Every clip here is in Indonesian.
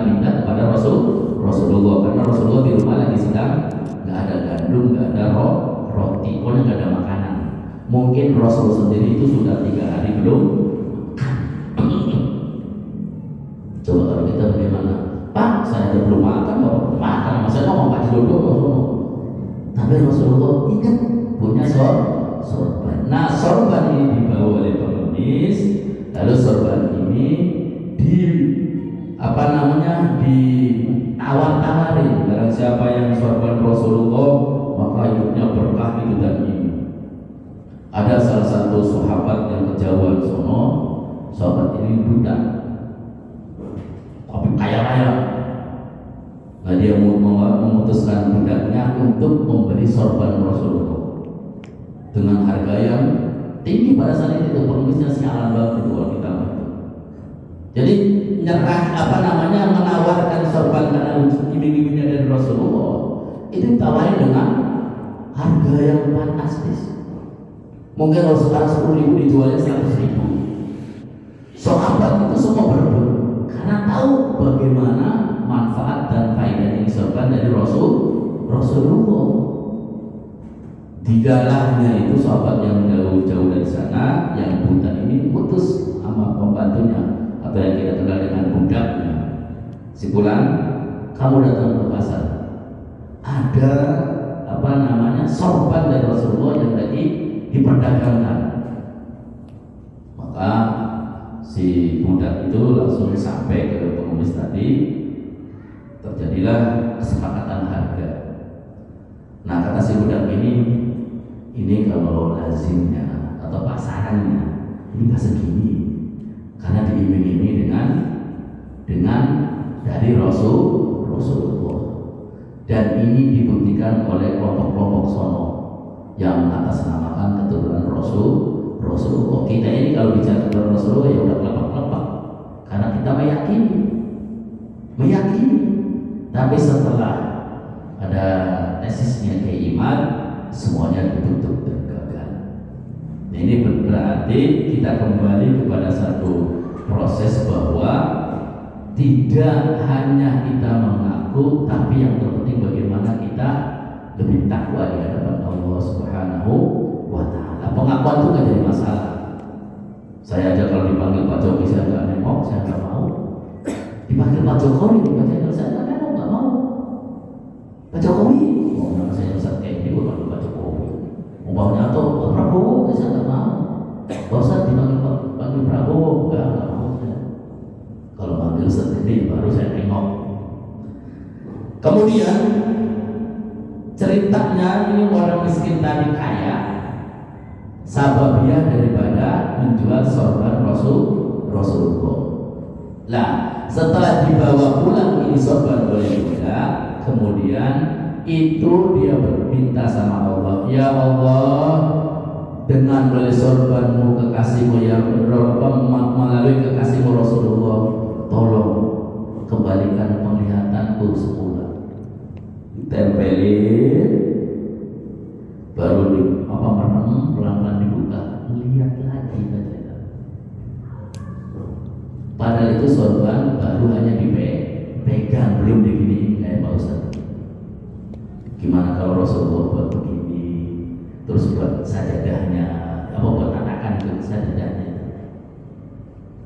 minta kepada Rasulullah, karena Rasulullah di rumah lagi sedang nggak ada gandum, nggak ada roti, pokoknya nggak ada makanan. Mungkin Rasul sendiri itu sudah 3 hari belum. Coba kalau kita bagaimana? Pak, saya belum makan, Bapak makan, masa ngomong Pak Jodoh. Tapi Rasulullah ingat punya sorban. Nah, sorban ini dibawa oleh pengemis, lalu sorban ini ditawar-tawarin. Barang siapa yang sorban Rasulullah, maka hidupnya berkah itu dan ini. Ada salah satu sahabat yang kejauhan sono, sahabat ini buta, tapi kaya raya. Nah, dia memutuskan budaknya untuk membeli sorban Rasulullah dengan harga yang tinggi pada saat itu. Pengemisnya sialan banget itu kalau kita itu. Jadi menawarkan sorban karena iming-imingnya dari Rasulullah itu ditawarin dengan harga yang fantastis. Mungkin kalau sekarang 10.000 dijualnya 100.000. Sahabat itu semua berebut karena tahu bagaimana manfaat dan faedah ini sorban dari Rasulullah. Digalahnya itu sahabat yang jauh-jauh dari sana, yang buta ini putus sama pembantunya atau yang kita kenal dengan budaknya. Si Fulan, kamu datang ke pasar, ada sorban dari Rasulullah yang tadi diperdagangkan. Maka si budak itu langsung sampai ke pengemis tadi, terjadilah kesepakatan harga. Nah, kata si budak ini kalau lazimnya atau pasarannya ini nggak segini, karena diiming-imingi dengan dari Rasulullah, dan ini dibuktikan oleh kelompok-kelompok sono yang atasnamakan keturunan Rasulullah. Kita ini kalau bicara keturunan Rasulullah ya udah kelepak-kelepak, karena kita meyakini. Tapi setelah ada tesisnya keiman, semuanya ditutup dan gagal. Nah, ini berarti kita kembali kepada satu proses bahwa tidak hanya kita mengaku, tapi yang terpenting bagaimana kita lebih takwa di hadapan Allah Subhanahu wa Ta'ala. Pengakuan itu nggak jadi masalah. Saya aja kalau dipanggil Pak Jokowi saya nggak nengok, saya nggak mau. Dipanggil Pak Jokowi, saya nggak nengok, nggak mau. Pak Jokowi, nama saya Ustaz kayak ini bukan Pak Jokowi. Umpamanya atau Pak Prabowo, saya nggak mau. Pak Ustaz dipanggil Prabowo, nggak mau. Kalau manggil sendiri baru saya tengok. Kemudian ceritanya ini orang miskin tadi kaya, sababiah daripada menjual sorban Rasulullah. Nah, setelah dibawa pulang ini sorban oleh budak, kemudian itu dia berminta sama Allah, ya Allah, dengan melalui sorbanmu kekasihmu ya melalui kekasihmu Rasulullah, tolong kembalikan penglihatanku semula. Ditempelin, baru merem, pelan-pelan dibuka, lihat lagi saja. Padahal itu sorban baru hanya dipegang, belum digini kayak Pak Ustaz. Gimana kalau Rasulullah buat begini, terus buat sajadahnya, buat tatakan itu sajadahnya,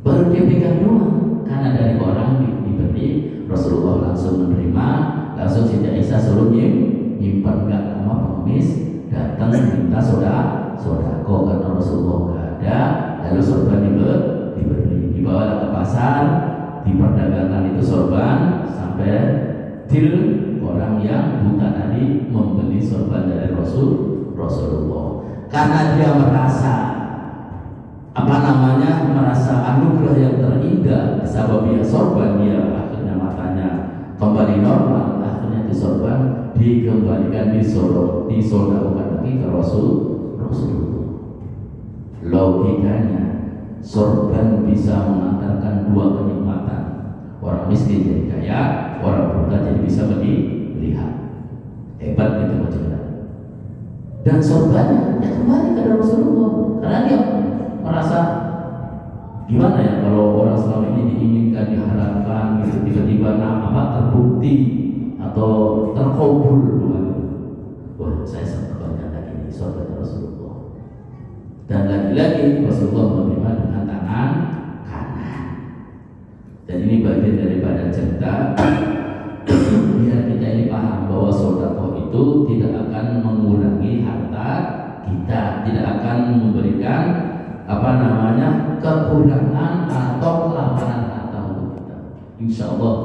baru dia pegang doang. Karena dari orang diberi, Rasulullah langsung menerima, langsung Siti Aisyah suruh nyimpan. Gak lama pengemis datang minta sodako karena Rasulullah gak ada, lalu sorban diberi, dibawa ke pasar, diperdagangkan itu sorban sampai til orang yang buta tadi membeli sorban dari Rasulullah. Karena dia merasa merasa anugerah yang terindah, sababiah sorban, dia akhirnya matanya kembali normal, akhirnya di sorban dikembalikan, disodakokan lagi ke Rasulullah. Logikanya sorban bisa mengantarkan 2 kenikmatan, orang miskin jadi kaya, orang buta jadi bisa melihat. Hebat gitu macamnya. Dan sorbannya kembali ke Rasulullah, karena dia merasa gimana ya kalau orang selama ini diinginkan, diharapkan gitu, tiba-tiba terbukti atau terkabul doanya. Wah, saya sangat bangga lagi nih sahabat Rasulullah. Dan lagi-lagi Rasulullah menerima dengan tangan kanan. Dan ini bagian daripada cerita biar kita ini paham bahwa sedekah itu tidak akan mengurangi harta kita, tidak akan memberikan kekurangan atau kelaparan harta untuk kita. Insya Allah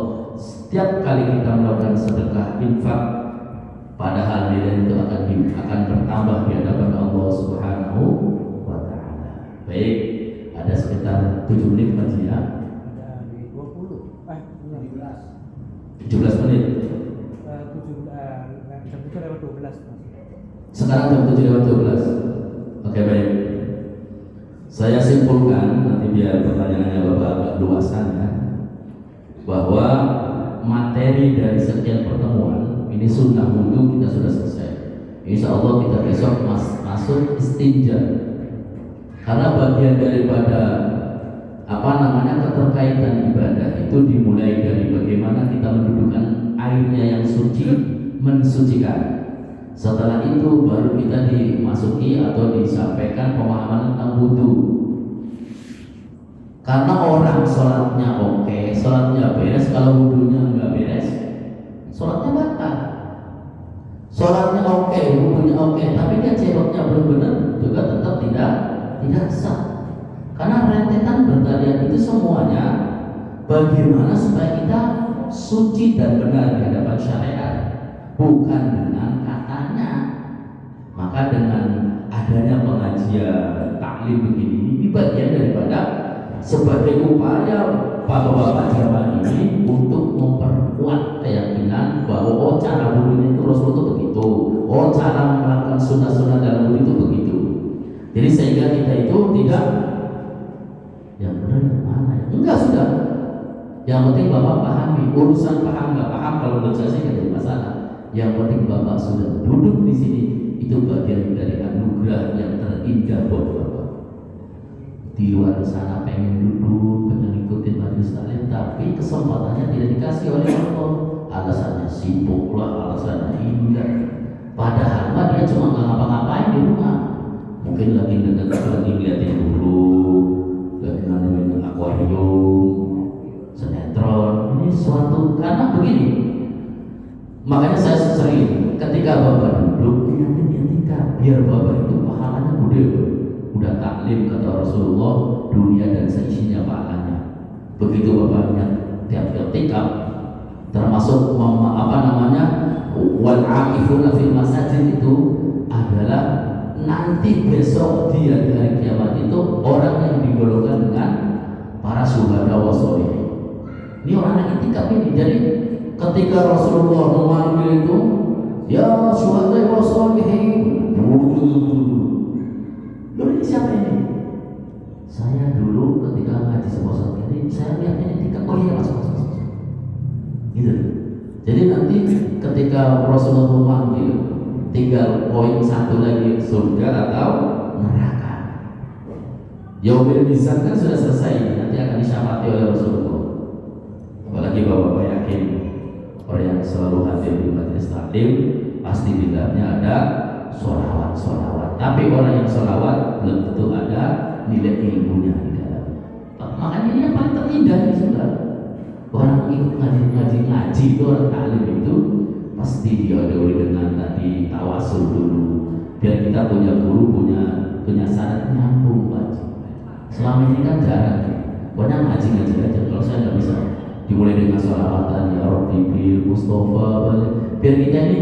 setiap kali kita melakukan sedekah infak, padahal nilai itu akan bertambah di hadapan Allah Subhanahu wa Ta'ala. Baik, ada sekitar 7 menit masih ya. 17 menit. Jam 7 lewat 12. Sekarang jam 7 lewat 12. Oke, baik. Saya simpulkan nanti biar pertanyaannya Bapak agak luasan ya, bahwa materi dari sekian pertemuan ini sunnah wudhu kita sudah selesai. Insya Allah kita besok masuk istinja, karena bagian daripada keterkaitan ibadah itu dimulai dari bagaimana kita mendudukkan airnya yang suci, mensucikan. Setelah itu baru kita dimasuki atau disampaikan pemahaman tentang wudhu. Karena orang sholatnya oke, sholatnya beres, kalau wudhunya nggak beres, sholatnya batal. Sholatnya oke, wudhunya oke, tapi dia ceboknya belum benar, juga tetap tidak sah. Karena rentetan bertalian itu semuanya bagaimana supaya kita suci dan benar di hadapan syariat, bukan dengan katanya. Maka dengan adanya pengajian taklim begini ini bagian daripada sebagai upaya bapak-bapak zaman ini untuk memperkuat keyakinan bahwa cara wudhu itu Rasul itu begitu, cara melakukan sunnah-sunnah dalam wudhu itu begitu. Jadi sehingga kita itu tidak yang benar yang mana ya? Enggak, sudah. Yang penting Bapak pahami, urusan paham nggak paham kalau menurut saya sih nggak ada masalah. Yang penting Bapak sudah duduk di sini, itu bagian dari anugerah yang terindah buat Bapak. Di luar sana pengen duduk, pengen ikutin majelis taklim, tapi kesempatannya tidak dikasih oleh Allah. Alasannya sibuk lah, alasannya ini lah. Padahal dia cuma nggak ngapa-ngapain di rumah. Mungkin lagi ngeliatin burung, lagi ngeliatin akuarium, sinetron. Ini suatu, karena begini. Makanya saya sering ketika Bapak duduk ingat biar Bapak itu pahalanya gede. Udah taklim kata Rasulullah, dunia dan seisinya pahalanya. Begitu Bapak ingat tiap-tiap tikap, termasuk wal aqifuna fil masajid itu adalah nanti besok di hari kiamat itu orang yang digolongkan dengan para syuhada wa sholihin. Ini orang yang itikaf ini. Jadi ketika Rasulullah memanggil itu, ya syuhada wa sholihin, loh ini siapa ini? Saya dulu ketika ngaji sama ini, saya lihatnya itikaf, oh iya mas. Gitu. Jadi nanti ketika Rasulullah memanggil, tinggal poin satu lagi, surga atau neraka. Yaumil mizan kan sudah selesai, nanti akan disyafaati oleh Rasulullah. Apalagi bapak yakin orang yang selalu hadir di majelis taklim pasti di dalamnya ada sholawat. Tapi orang yang sholawat belum tentu ada nilai ilmunya di dalam. Makanya ini yang paling terindah ini sudah. Orang ikut ngaji itu, orang taklim itu pasti diadoi dengan tadi tawasul dulu, biar kita punya guru, punya syarat nyambung Pak. Selama ini kan jarang, banyak ngaji aja. Kalau saya nggak bisa dimulai dengan sholawatan ya Rabbi bil Mustafa, biar kita ini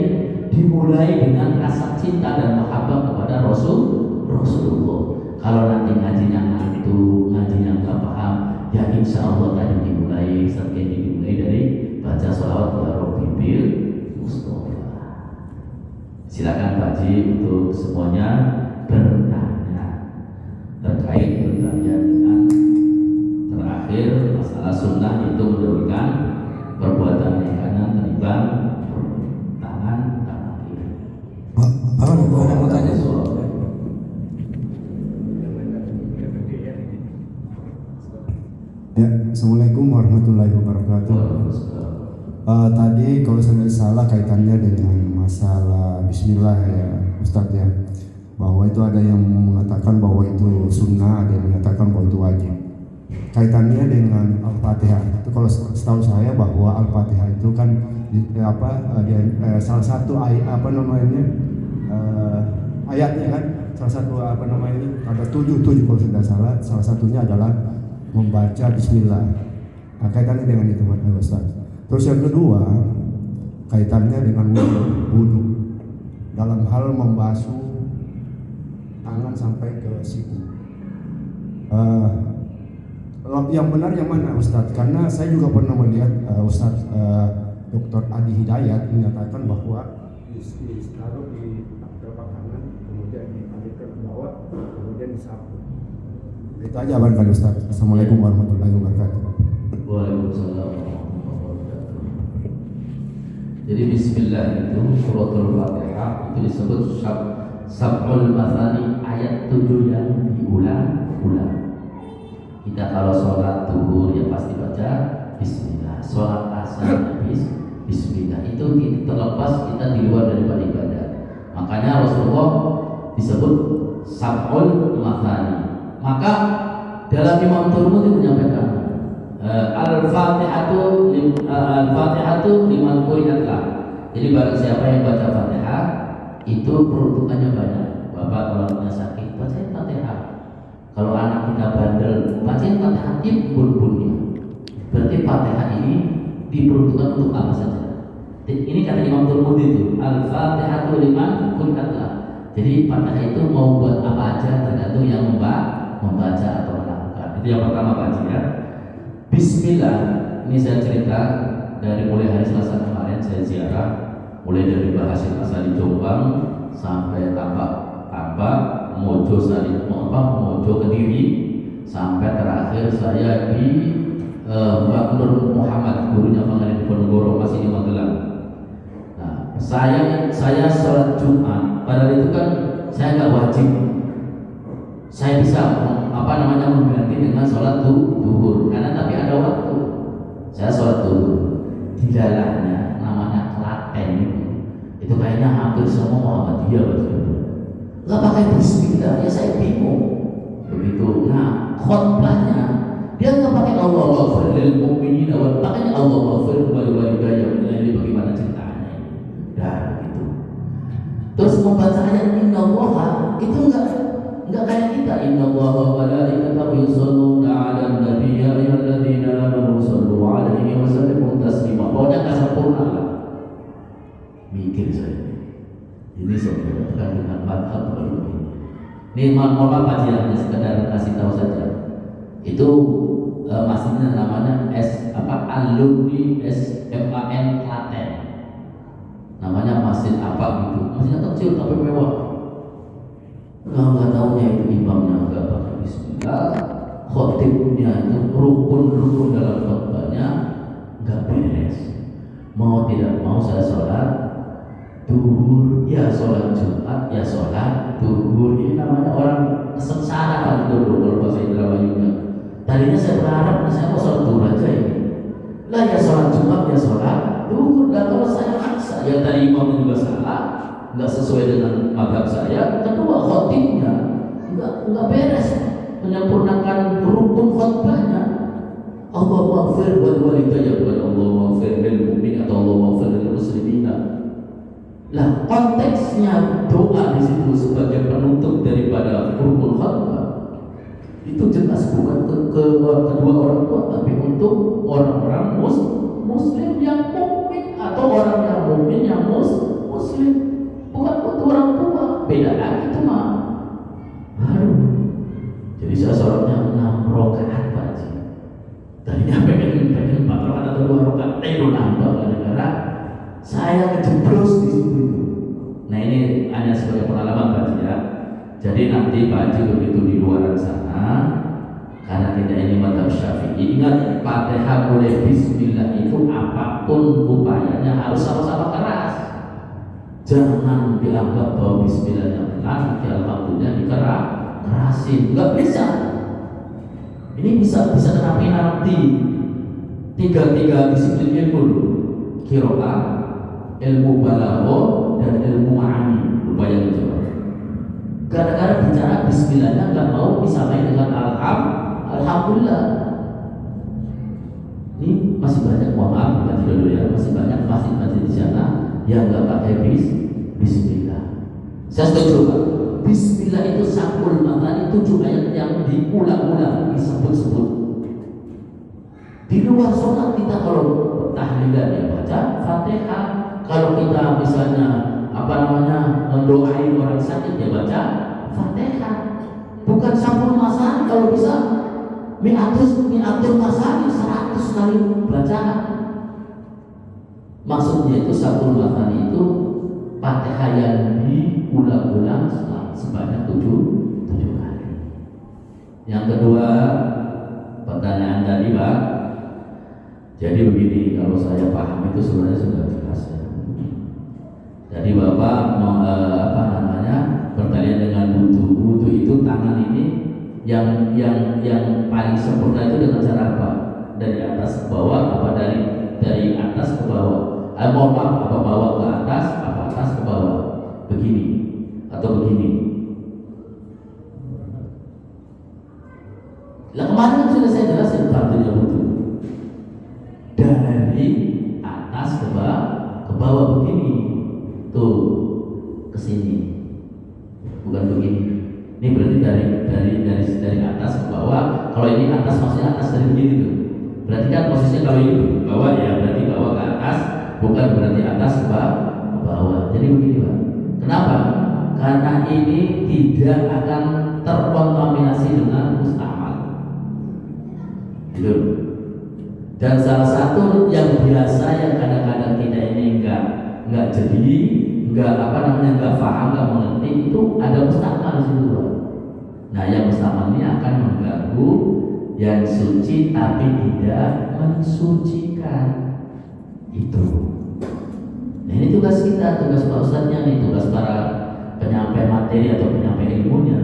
dimulai dengan rasa cinta dan mahabbah kepada Rasulullah. Kalau nanti ngajinya ngantuk, ngajinya nggak paham, ya insya Allah tadi dimulai dari baca sholawat ya Rabbi bil Mustafa. Silakan Pak Haji untuk semuanya bertanya terkait bertanya dengan terakhir masalah sunnah itu menjauhkan perbuatan yang kanan terlibat tangan kiri. Apa mau tanya soal? warahmatullahi wabarakatuh. Tadi kalau saya nggak salah kaitannya dengan masalah Bismillah ya Ustadz ya, bahwa itu ada yang mengatakan bahwa itu sunnah, ada yang mengatakan bahwa itu wajib. Kaitannya dengan Al-Fatihah itu kalau setahu saya bahwa Al-Fatihah itu kan salah satu ayatnya kan, salah satu ada tujuh kalau tidak salah, salah satunya adalah membaca Bismillah. Nah, kaitannya dengan itu Ustaz. Terus yang kedua kaitannya dengan wudu dalam hal membasuh tangan sampai ke siku. Yang benar yang mana Ustaz? Karena saya juga pernah melihat Ustaz Dr. Adi Hidayat menyatakan bahwa ditaruh di telapak tangan, kemudian dialirkan ke bawah, kemudian disapu. Itu aja barangkali Ustaz. Assalamualaikum warahmatullahi wabarakatuh. Waalaikumsalam warahmatullahi wabarakatuh. Jadi Bismillah itu suratul Fatihah itu disebut sab'ul mathani, ayat 7 yang diulang-ulang. Kita kalau sholat zuhur ya pasti baca Bismillah, sholat asar Bismillah, itu terlepas kita di luar daripada ibadah. Makanya Rasulullah disebut sab'ul mathani. Maka dalam Imam Tirmidzi menyampaikan Al-Fatihatu liman quri'at lah. Jadi barang siapa yang baca Fatihah itu peruntukannya banyak. Bapak kalau punya sakit bacain Fatihah. Kalau anak kita bandel bacain Fatihah bunnya. Berarti Fatihah ini diperuntukkan untuk apa saja. Ini kata Imam Tirmidzi itu Al-Fatihatu liman quri'at lah. Jadi Fatihah itu mau buat apa aja tergantung yang membaca atau melakukan. Itu yang pertama Pak Haji ya. Bismillah, ini saya cerita dari mulai hari Selasa kemarin saya ziarah, mulai dari Bahasil Asal di Jombang sampai Tambak, Mojo Kediri, sampai terakhir saya di Mbak Nur Muhammad, gurunya Pangeran Diponegoro, masih di Magelang. Nah, saya sholat Jumat, padahal itu kan saya nggak wajib. Saya bisa mengganti dengan sholat zuhur karena tapi ada waktu. Saya sholat zuhur di dalamnya namanya Klaten itu kayaknya hampir semua Muhammadiyah nggak pakai Bismillah, ya saya bingung begitu. Nah khotbahnya dia nggak pakai Allah ghafir lil mu'minin, pakainya Allah ghafir wal walidayya. Ini bagaimana ceritanya? Dan begitu. Terus membaca ayat innallaha itu enggak kayak kita, innallaha wa malaikatahu yusholluna 'alan nabi ya ayyuhalladzina amanu shallu 'alaihi wa sallimu taslima. Pokoknya enggak sempurna lah. Mikir saya. Ini saudara bukan dengan madhab baru ini. Ini mohon maaf ya, hanya sekedar kasih tahu saja. Itu masjidnya namanya Alumni SMAN Klaten. Namanya masjid apa gitu. Masjidnya kecil tapi mewah. Nggak tahunya itu imamnya nggak pakai Bismillah, khotibnya itu rukun dalam khotbahnya nggak beres. Mau tidak mau saya sholat duhur, ya sholat Jumat, ya sholat duhur. Ini namanya orang sengsara kan itu kalau bahasa Indrawayunya. Tadinya saya berharap saya mau sholat duhur aja ini. Lah ya sholat Jumat, ya sholat duhur. Lah kalau saya maksa, ya tadi imam juga salah, nggak sesuai dengan mazhab saya. Kedua khotibnya nggak beres menyempurnakan rukun khotbahnya. Allah maghfir wal walidayya, bukan Allah maghfir lil mu'min atau Allah maghfir lil muslimina. Lah konteksnya doa di situ sebagai penutup daripada rukun khotbah itu jelas bukan kedua orang tua, tapi untuk orang-orang muslim yang mukmin atau orang yang mukmin yang muslim, bukan untuk orang tua. Beda lagi itu mah. Jadi saya sholatnya 6 rakaat Pak Haji. Tadinya pengen 4 rakaat atau 2 rakaat, itu nambah gara-gara saya kejeblos di situ. Nah ini hanya sebagai pengalaman Pak Haji ya. Jadi nanti Pak Haji begitu di luar sana, karena kita ini mazhab Syafi'i, ingat Fatihah boleh Bismillah itu apapun upayanya harus sama-sama keras. Jangan dianggap bahwa Bismillahnya pelan, nanti alhamdulillah dikerasin. Nggak bisa. Ini bisa kena penalti. tiga disiplin ilmu, qiraah, ilmu balaghah, dan ilmu ma'ani. Bayangin coba. Gara-gara bicara bismillahnya nggak mau disampaikan dengan alhamdulillah. Ini masih banyak, mohon maaf berarti dulu ya, masih banyak masjid-masjid di sana yang nggak pakai bismillah. Saya setuju Pak. Bismillah itu sakul matani 7 ayat yang diulang-ulang disebut-sebut. Di luar sholat kita kalau tahlilan ya baca Fatihah. Kalau kita misalnya mendoain orang sakit ya baca Fatihah. Bukan sakul masani, kalau bisa mi'atul masani 100 kali bacaan. Maksudnya itu sakul masani itu Fatihah yang diulang-ulang sebanyak 7 kali. Yang kedua, pertanyaan tadi Pak. Jadi begini, kalau saya paham itu sebenarnya sudah jelas ya. Jadi Bapak bertanya dengan wudu itu tangan ini yang paling sempurna itu dengan cara apa? Dari atas ke bawah apa dari atas ke bawah? Mohon maaf, apa bawah ke atas, apa atas ke bawah? Begini atau begini? Lah kemarin kan sudah saya jelasin fardunya wudu. Dari atas ke bawah begini. Tuh ke sini. Bukan begini. Ini berarti dari atas ke bawah. Kalau ini atas maksudnya atas dari begini tuh. Berarti kan posisinya kalau ini ke bawah ya berarti bawah ke atas, bukan berarti atas ke bawah. Jadi begini Pak. Kenapa? Karena ini tidak akan terkontaminasi dengan musta'mal. Gitu. Dan salah satu yang biasa yang kadang-kadang kita ini enggak jadi, enggak paham, enggak mengerti itu ada musta'mal di situ. Nah, yang musta'mal ini akan mengganggu yang suci tapi tidak mensucikan. Itu. Nah, ini tugas kita, tugas Pak Ustadznya nih, tugas para penyampai materi atau penyampai ilmunya.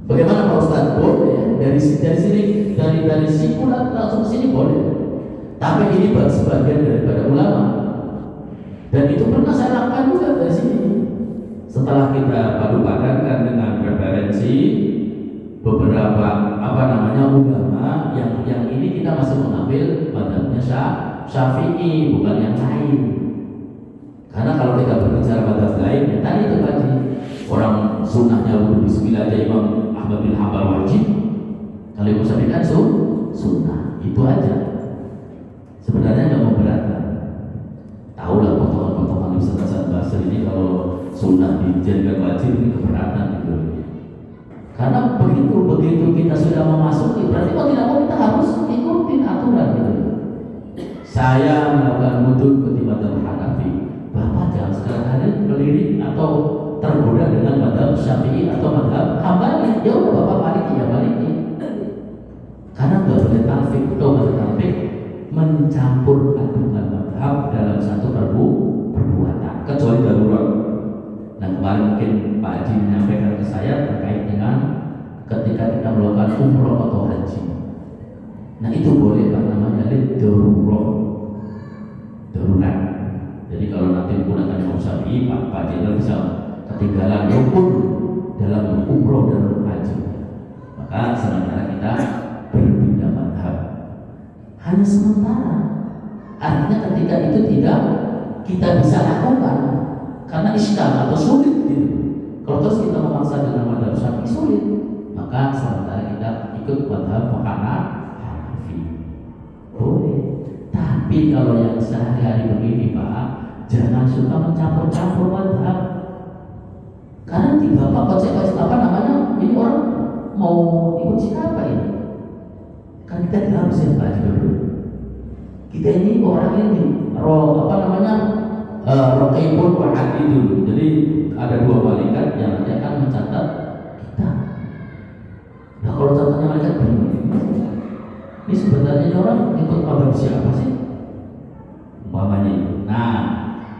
Bagaimana Pak Ustadz? Boleh dari sini dari sikulat langsung sini boleh. Tapi ini sebagian daripada ulama. Dan itu pernah saya lakukan juga dari sini. Setelah kita padu-padankan dengan referensi beberapa ulama yang ini kita masih mengambil madhabnya Syafi'i, bukan yang lain. Karena kalau kita berbicara madhab lain, ya tadi itu tadi orang sunnahnya wudu bismillah aja Imam Ahmad bin Hanbal wajib. Kalau Imam Syafi'i kan sunnah, itu aja. Sebenarnya nggak memberatkan. Tahu lah potongan-potongan di Ustaz Basri ini kalau sunnah dijadikan wajib ini keberatan gitu. Karena begitu kita sudah memasuki, berarti kalau tidak mau kita harus ikutin aturan gitu. Saya melakukan wudu ke madhab Hanafi. Bapak jangan sekali-kali melirik atau tergoda dengan madhab Syafi'i atau madhab Hambali. Ya udah Bapak baliki ya baliki. Karena nggak boleh talfik atau talfik mencampur adukan madhab dalam satu perbuatan kecuali darurat. Nah kemarin mungkin Pak Haji menyampaikan ke saya terkait dengan ketika kita melakukan umroh atau haji. Nah itu boleh Pak, namanya darurat. Jadi kalau nanti menggunakan Imam Syafi'i, Pak Jenderal bisa ketinggalan rukun dalam umroh dan haji. Maka sementara kita berpindah madhab. Hanya sementara. Artinya ketika itu tidak kita bisa lakukan karena iskal atau sulit gitu. Kalau terus kita memaksa dengan madhab Syafi'i sulit, maka sementara kita ikut madhab Hanafi. Boleh. Tapi kalau yang sehari-hari begini Pak, jangan suka mencampur-campur madhab. Karena tiga konsekuensi ini orang mau ikut siapa ini? Kan kita tidak harus yang baca dulu. Kita ini orang ini Raqibun wa Atidun. Jadi ada dua malaikat yang nanti akan mencatat kita. Nah kalau catatnya malaikat bingung. Ini sebenarnya orang ikut madhab siapa sih? Umpamanya itu. Nah,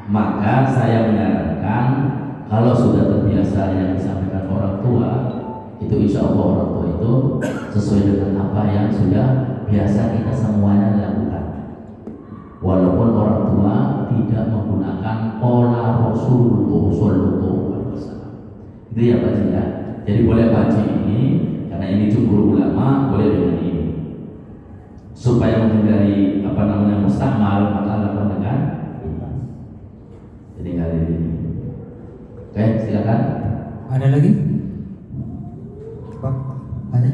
maka saya menyarankan kalau sudah terbiasa yang disampaikan orang tua, itu insya Allah orang tua itu sesuai dengan apa yang sudah biasa kita semuanya lakukan. walaupun orang tua tidak menggunakan pola Rasulullah Sallallahu Alaihi Wasallam. Itu ya Pak Haji ya. Jadi boleh Pak Haji ini, karena ini jumhur ulama, boleh dengan ini. Supaya menghindari mustakmal, maka lakukan dengan ini. Jadi kali ini. Oke, silakan. Ada lagi? Pak, ada?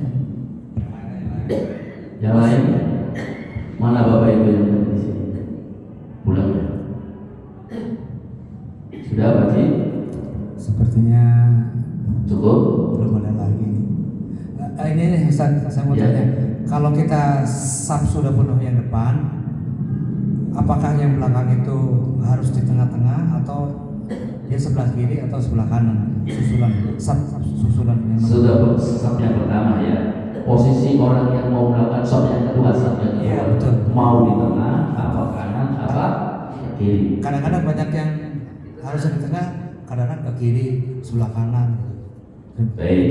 Yang lain? Mana Bapak Ibu yang ada di sini? Pulang ya? Sudah Pak Haji? Sepertinya Cukup? belum ada lagi. Ini nih Ustaz, saya mau Ya. tanya. Kalau kita saf sudah penuh yang depan, apakah yang belakang itu harus di tengah-tengah atau dia sebelah kiri atau sebelah kanan? Susulan yang Sudah saf yang pertama ya. Posisi orang yang mau melakukan saf yang kedua, saf yang kedua. Iya, betul. Mau di tengah, apa kanan, apa kiri. Kadang-kadang banyak yang harus di tengah, kadang-kadang ke kiri, sebelah kanan. Baik.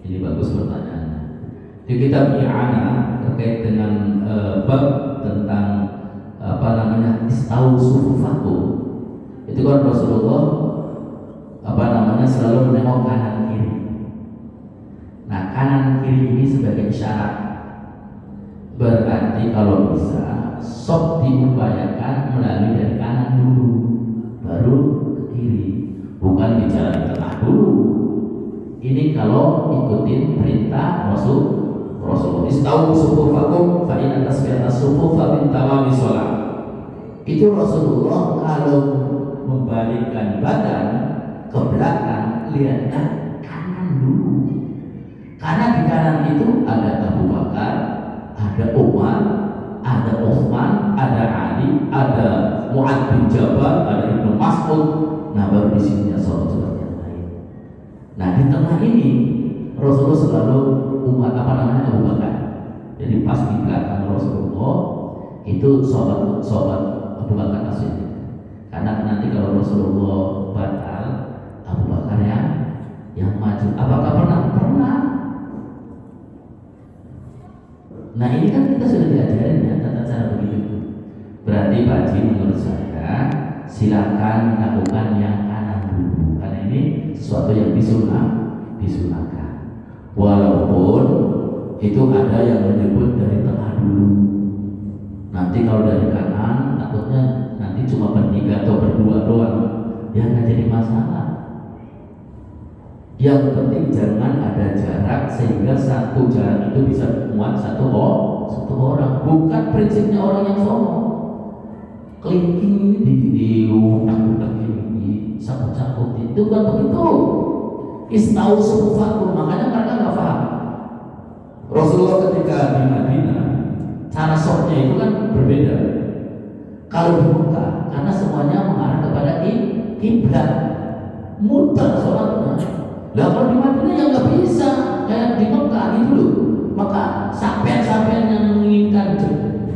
Ini bagus pertanyaannya. Di kitab I'anah terkait dengan bab tentang istau sufufakum. Itu kan Rasulullah selalu menengok kanan kiri. Nah, kanan kiri ini sebagai isyarat. Berarti kalau bisa sok diupayakan melalui dari kanan dulu, baru ke kiri, bukan di jalan tengah dulu. Ini kalau ikutin perintah Rasulullah. Istau sufufakum fa in tasbihata sufufa min tamami shalah. Itu Rasulullah kalau membalikkan badan ke belakang, lihatnya kanan dulu. Karena di kanan itu ada Abu Bakar, ada Umar, ada Utsman, ada Ali, ada Mu'adz bin Jabal, ada Ibnu Mas'ud. Nah, baru di sini sahabat-sahabat yang lain. Nah, di tengah ini Rasulullah selalu Abu Bakar. Jadi pas di belakang Rasulullah itu sahabat Abu Bakar As-Siddiq. Karena nanti kalau Rasulullah batal, Abu Bakar yang maju. Apakah pernah? Nah, ini kan kita sudah diajarin ya tata cara begitu. Berarti Pak Haji menurut saya silakan lakukan yang kanan dulu, karena ini sesuatu yang disunahkan. Walaupun itu ada yang menyebut dari tengah dulu. Nanti kalau dari kanan takutnya nanti cuma bertiga atau berdua doang, ya nggak jadi masalah. Yang penting jangan ada jarak sehingga satu jarak itu bisa muat satu orang. Bukan prinsipnya orang yang sombong. Kelingking di utak ini sangkut itu kan begitu. Istau sufufakum, makanya mereka nggak paham. Rasulullah ketika di Madinah cara sholatnya itu kan berbeda. Kalau di Mekah karena semuanya mengarah kepada kiblat, mudah sholatnya. Lah kalau di Madinah yang nggak bisa kayak di Mekah gitu loh. Maka sampean yang menginginkan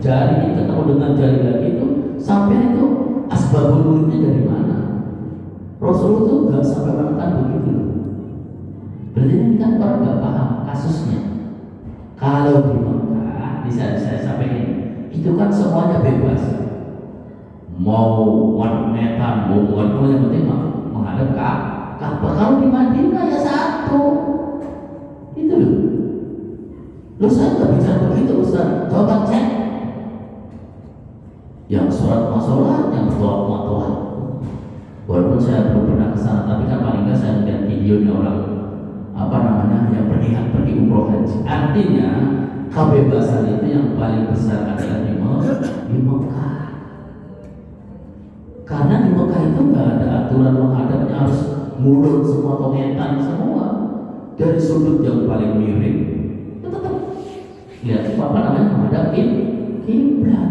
jari ini ketemu dengan jari lagi itu, sampean itu asbabul nurnya dari mana? Rasulullah itu nggak sampai melakukan begitu loh. Berarti ini kan orang nggak paham kasusnya. Kalau di Mekah bisa saya sampaikan itu kan semuanya bebas. Mau magnetan, mau yang penting menghadap ke Ka'bah. Kalau di Madinah ya satu. Itu loh. Loh saya nggak bicara begitu Ustaz. Coba cek. Yang sholat, yang berdoa. Walaupun saya belum pernah kesana, tapi kan paling nggak saya lihat videonya orang yang pergi umroh haji. Artinya kebebasan itu yang paling besar adalah di Mekah. Karena di Mekah itu nggak ada aturan menghadapnya harus mulur semua atau ngetan semua. Dari sudut yang paling miring tetap lihat menghadap kiblat.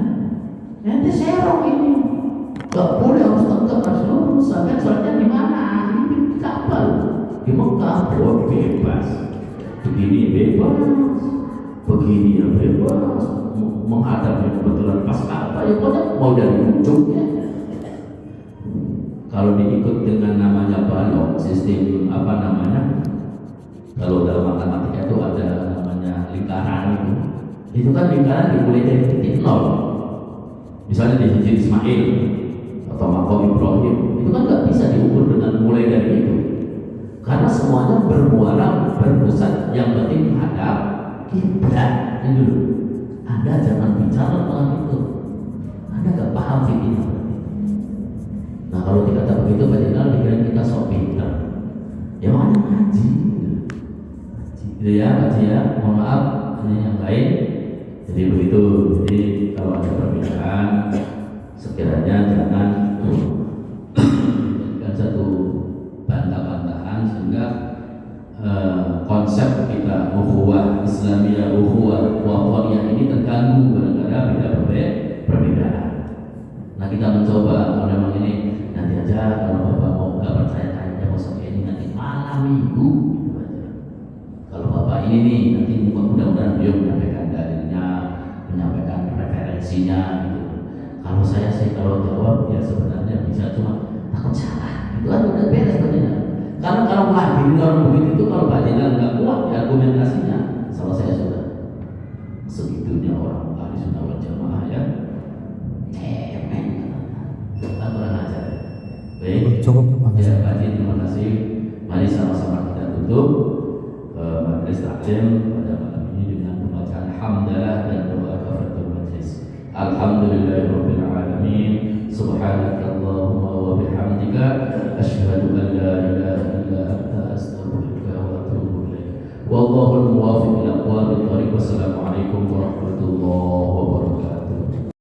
Nanti serong ini nggak boleh harus tegak harus lurus. Sampai sholatnya di mana? Di Ka'bah. Di Mekah bebas. Begini bebas, begini ya bebas, menghadapnya kebetulan pas Ka'bah ya mau dari ujungnya. Kalau diikut dengan namanya balok, sistem kalau dalam matematika itu ada namanya lingkaran itu kan lingkaran dimulai dari titik nol. Misalnya di Hijri Ismail atau Maqam Ibrahim, itu kan nggak bisa diukur dengan mulai dari itu, karena semuanya bermuara berpusat yang penting hadap kiblat. Ini dulu, Anda jangan bicara tentang itu, Anda nggak paham fikihnya. Nah kalau dikata begitu, Pak Jenderal dikira kita sok pintar, ya makanya ngaji, gitu ya Pak Ji ya. Mohon maaf, ini yang lain. Jadi begitu. Jadi kalau ada perbedaan, sekiranya jangan jadikan satu bantah-bantahan, sehingga konsep kita ukhuwah Islamiyah, ukhuwah wataniyah ini terganggu gara-gara beda perbedaan. Nah kita mencoba, kalau memang ini nanti aja, kalau Bapak mau nggak percaya kayaknya masuk ini nanti malam minggu gitu aja. Kalau Bapak ini nih nanti mudah-mudahan beliau menyampaikan dalilnya, menyampaikan referensinya gitu. Kalau saya sih kalau jawab ya sebenarnya bisa, cuma takut salah. Itu kan udah beres sebenarnya. Karena kalau hadir orang begitu itu, kalau Pak Jenderal nggak kuat ya argumentasinya, sama saya sudah segitunya orang ahli sunnah wal jamaah ya. Cemen, kan kurang ajar. Baik, Cukup, makasih. ya Pak Ji, terima kasih. Mari sama-sama kita tutup majelis taklim pada malam ini dengan membaca alhamdulillah dan doa kafaratul majlis. Alhamdulillahirabbil